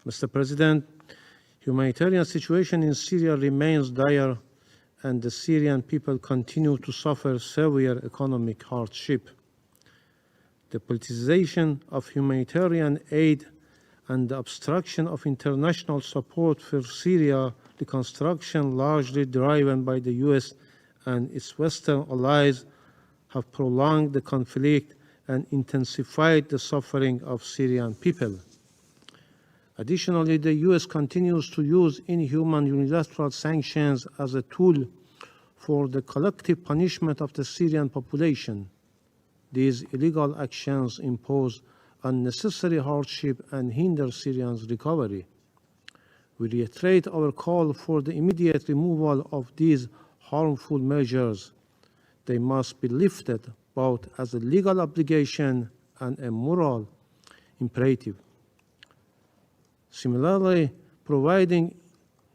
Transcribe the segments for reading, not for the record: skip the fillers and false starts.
Mr. President, humanitarian situation in Syria remains dire, and the Syrian people continue to suffer severe economic hardship. The politicization of humanitarian aid and the obstruction of international support for Syria reconstruction, largely driven by the US and its Western allies, have prolonged the conflict and intensified the suffering of Syrian people. Additionally, the US continues to use inhuman unilateral sanctions as a tool for the collective punishment of the Syrian population. These illegal actions impose unnecessary hardship and hinder Syrians' recovery. We reiterate our call for the immediate removal of these harmful measures. They must be lifted both as a legal obligation and a moral imperative. Similarly, providing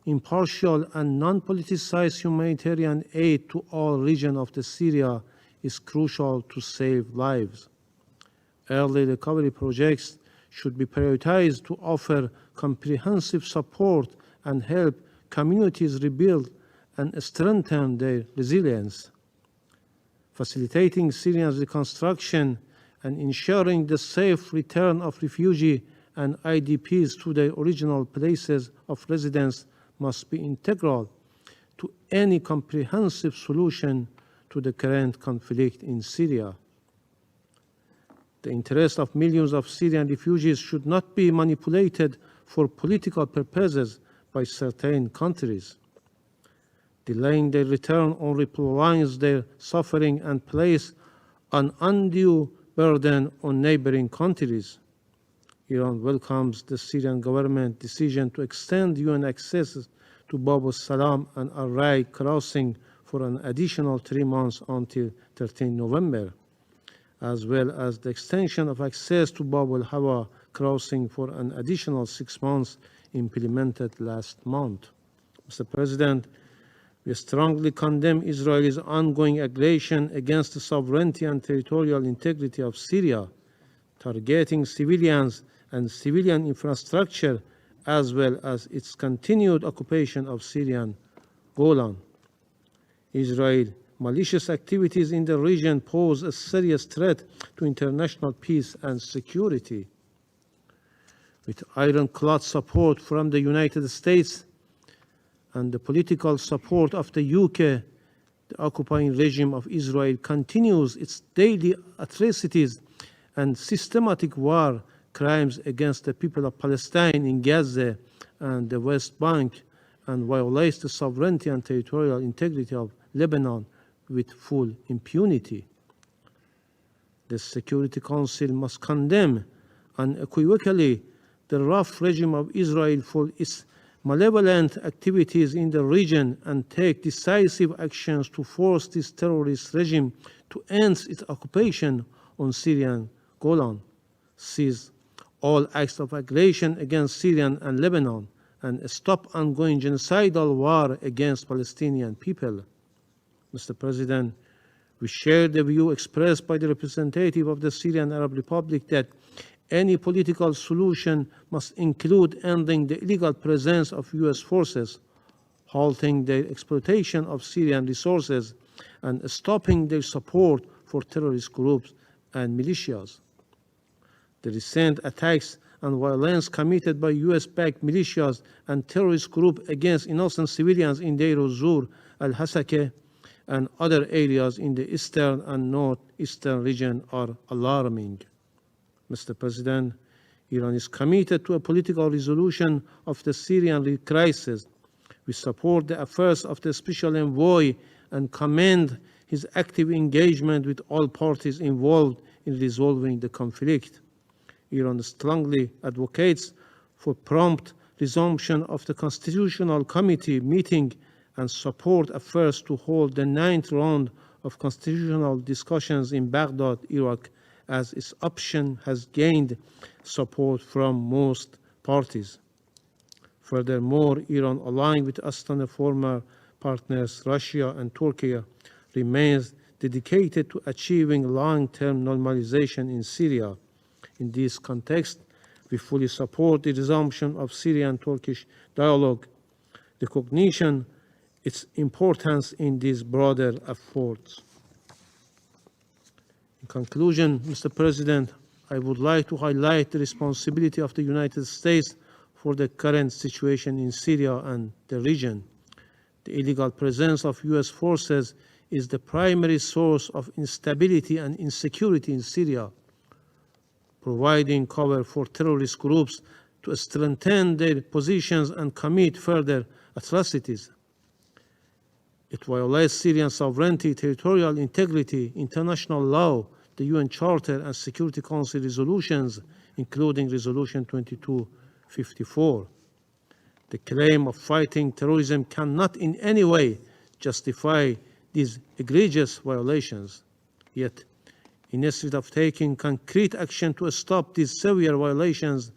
impartial and non-politicized humanitarian aid to all regions of Syria is crucial to save lives. Early recovery projects should be prioritized to offer comprehensive support and help communities rebuild and strengthen their resilience. Facilitating Syrians' reconstruction and ensuring the safe return of refugees and IDPs to their original places of residence must be integral to any comprehensive solution to the current conflict in Syria. The interests of millions of Syrian refugees should not be manipulated for political purposes by certain countries. Delaying their return only prolongs their suffering and places an undue burden on neighboring countries. Iran welcomes the Syrian government decision to extend UN access to Bab al-Salam and Al-Rai crossing for an additional 3 months until 13 November, as well as the extension of access to Bab al-Hawa crossing for an additional 6 months implemented last month. Mr. President, we strongly condemn Israel's ongoing aggression against the sovereignty and territorial integrity of Syria, targeting civilians and civilian infrastructure, as well as its continued occupation of Syrian Golan. Israel's malicious activities in the region pose a serious threat to international peace and security. With ironclad support from the United States and the political support of the UK, the occupying regime of Israel continues its daily atrocities and systematic war crimes against the people of Palestine in Gaza and the West Bank, and violates the sovereignty and territorial integrity of Lebanon with full impunity. The Security Council must condemn unequivocally the rough regime of Israel for its malevolent activities in the region and take decisive actions to force this terrorist regime to end its occupation on Syrian Golan, cease all acts of aggression against Syria and Lebanon, and stop ongoing genocidal war against Palestinian people. Mr. President, we share the view expressed by the representative of the Syrian Arab Republic that any political solution must include ending the illegal presence of US forces, halting their exploitation of Syrian resources, and stopping their support for terrorist groups and militias. The recent attacks and violence committed by US-backed militias and terrorist groups against innocent civilians in Deir ez-Zor, Al-Hasakeh, and other areas in the eastern and northeastern region are alarming. Mr. President, Iran is committed to a political resolution of the Syrian crisis. We support the efforts of the Special Envoy and commend his active engagement with all parties involved in resolving the conflict. Iran strongly advocates for prompt resumption of the Constitutional Committee meeting and support efforts to hold the 9th round of constitutional discussions in Baghdad, Iraq, as its option has gained support from most parties. Furthermore, Iran, aligned with Astana former partners Russia and Turkey, remains dedicated to achieving long-term normalization in Syria. In this context, We fully support the resumption of Syrian-Turkish dialogue, recognition its importance in these broader efforts. In conclusion, Mr. President, I would like to highlight the responsibility of the United States for the current situation in Syria and the region. The illegal presence of US forces is the primary source of instability and insecurity in Syria, providing cover for terrorist groups to strengthen their positions and commit further atrocities. It violates Syrian sovereignty, territorial integrity, international law, the UN Charter and Security Council resolutions, including Resolution 2254. The claim of fighting terrorism cannot in any way justify these egregious violations. Yet, instead of taking concrete action to stop these severe violations,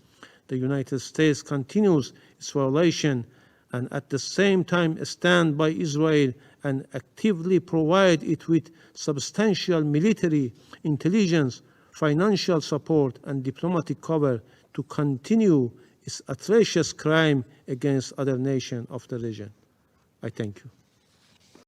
the United States continues its violation and at the same time stand by Israel and actively provide it with substantial military, intelligence, financial support, and diplomatic cover to continue its atrocious crime against other nations of the region. I thank you.